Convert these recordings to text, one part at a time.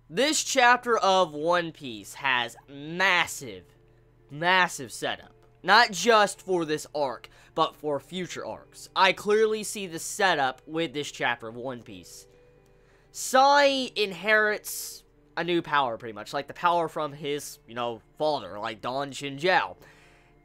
This chapter of One Piece has massive setup. Not just for this arc, but for future arcs. I clearly see the setup with this chapter of One Piece. Sai inherits a new power, pretty much. Like the power from his, father, like Don Shinjiao.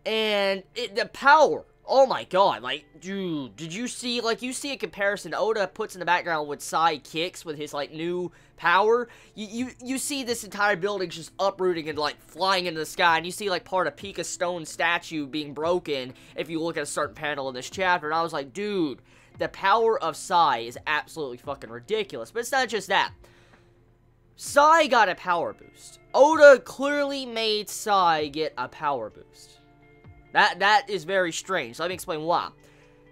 And the power, oh my god, like, dude, did you see, you see a comparison Oda puts in the background with Sai kicks with his, new power? You see this entire building just uprooting and, flying into the sky, and you see, part of Pika's stone statue being broken if you look at a certain panel in this chapter, and I was like, dude, the power of Sai is absolutely fucking ridiculous. But it's not just that. Sai got a power boost. Oda clearly made Sai get a power boost. That is very strange. Let me explain why.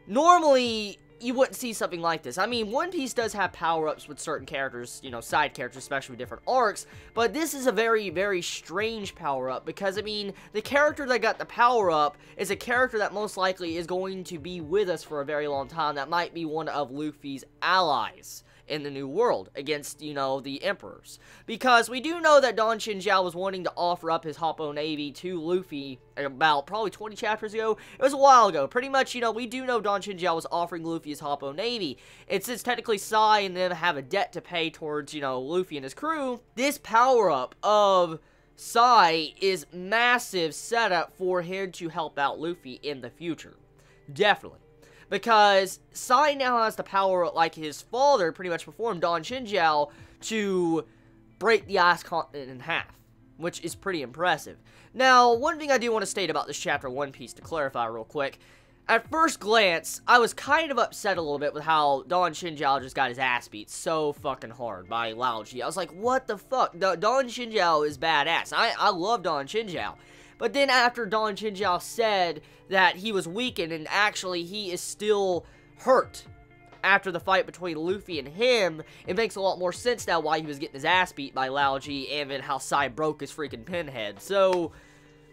Normally, you wouldn't see something like this. I mean, One Piece does have power-ups with certain characters, side characters, especially with different arcs, but this is a very, very strange power-up, because, I mean, the character that got the power-up is a character that most likely is going to be with us for a very long time. That might be one of Luffy's allies in the New World against, the Emperors. Because we do know that Don Shinjiao was wanting to offer up his Hoppo Navy to Luffy about probably 20 chapters ago. It was a while ago. Pretty much, we do know Don Shinjiao was offering Luffy his Hoppo Navy. And since technically Sai and them have a debt to pay towards, Luffy and his crew, this power-up of Sai is massive setup for him to help out Luffy in the future. Definitely. Because Sai now has the power, like his father pretty much performed, Don Shinjiao, to break the ice continent in half, which is pretty impressive. Now, one thing I do want to state about this chapter of One Piece, to clarify real quick, at first glance, I was kind of upset a little bit with how Don Shinjiao just got his ass beat so fucking hard by Laoji. I was like, what the fuck? Don Shinjiao is badass. I love Don Shinjiao. But then after Don Shinjiao said that he was weakened, and actually he is still hurt after the fight between Luffy and him, it makes a lot more sense now why he was getting his ass beat by Laoji, and then how Sai broke his freaking pinhead. So,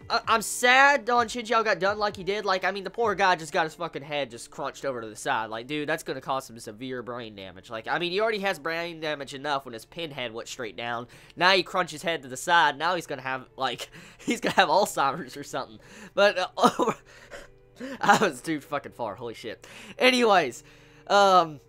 I'm sad Don Shinjiao got done like he did. I mean, the poor guy just got his fucking head just crunched over to the side. Dude, that's gonna cause him severe brain damage. I mean, he already has brain damage enough when his pinhead went straight down. Now he crunches his head to the side. Now he's gonna have, he's gonna have Alzheimer's or something. But, I was too fucking far. Holy shit. Anyways, pretty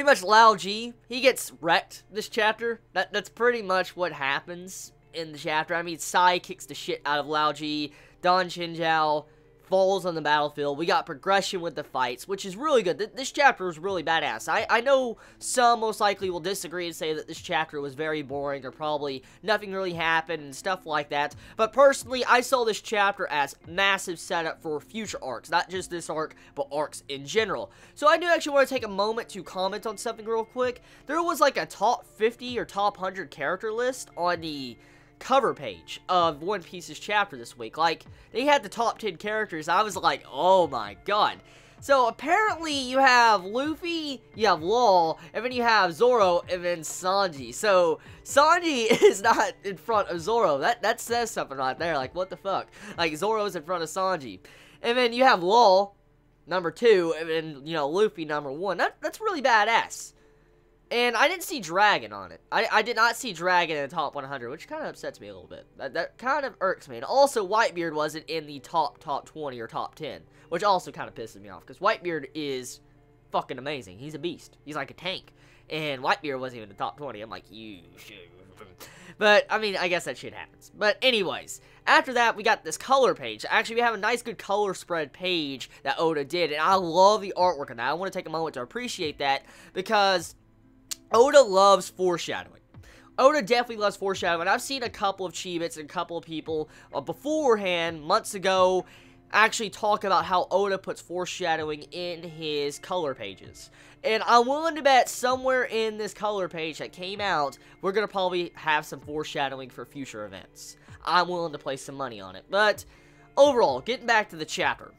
much Laoji, he gets wrecked this chapter. That's pretty much what happens in the chapter. I mean, Sai kicks the shit out of Laoji. Don Shinjiao falls on the battlefield. We got progression with the fights, which is really good. This chapter was really badass. I know some most likely will disagree and say that this chapter was very boring, or probably nothing really happened and stuff like that. But personally, I saw this chapter as massive setup for future arcs. Not just this arc, but arcs in general. So I do actually want to take a moment to comment on something real quick. There was a top 50 or top 100 character list on the cover page of One Piece's chapter this week. They had the top 10 characters. I was like, oh my god. So apparently you have Luffy, you have Law, and then you have Zoro, and then Sanji. So Sanji is not in front of Zoro. That says something right there. What the fuck? Zoro's in front of Sanji. And then you have Law, number 2, and then, Luffy, number 1. That's really badass. And I didn't see Dragon on it. I did not see Dragon in the top 100, which kind of upsets me a little bit. That kind of irks me. And also, Whitebeard wasn't in the top 20 or top 10, which also kind of pisses me off, because Whitebeard is fucking amazing. He's a beast. He's like a tank. And Whitebeard wasn't even in the top 20. I'm like, you shit. But, I mean, I guess that shit happens. But anyways, after that, we got this color page. Actually, we have a nice, good color spread page that Oda did, and I love the artwork on that. I want to take a moment to appreciate that, because Oda loves foreshadowing. Oda definitely loves foreshadowing. I've seen a couple of Chibits and a couple of people beforehand, months ago, actually talk about how Oda puts foreshadowing in his color pages. And I'm willing to bet somewhere in this color page that came out, we're going to probably have some foreshadowing for future events. I'm willing to place some money on it. But overall, getting back to the chapter.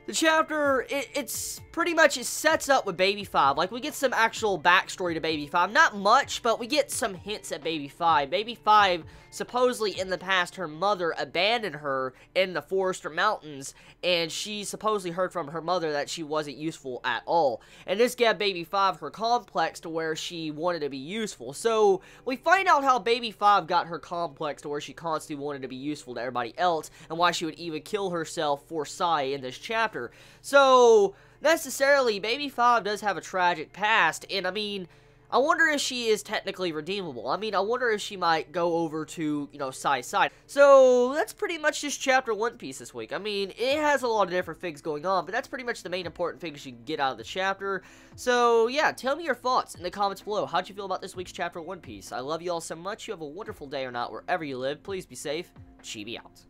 The chapter, it's pretty much, it sets up with Baby 5. Like, we get some actual backstory to Baby 5. Not much, but we get some hints at Baby 5. Baby 5, supposedly in the past, her mother abandoned her in the forest or mountains, and she supposedly heard from her mother that she wasn't useful at all. And this gave Baby 5 her complex to where she wanted to be useful. So, we find out how Baby 5 got her complex to where she constantly wanted to be useful to everybody else, and why she would even kill herself for Sai in this chapter. So, necessarily, Baby 5 does have a tragic past, and I mean, I wonder if she is technically redeemable. I mean, I wonder if she might go over to, you know, Sai's side. So, that's pretty much just chapter One Piece this week. I mean, it has a lot of different things going on, but that's pretty much the main important things you can get out of the chapter. So, yeah, tell me your thoughts in the comments below. How'd you feel about this week's chapter One Piece? I love you all so much. You have a wonderful day or not wherever you live. Please be safe. Chibi out.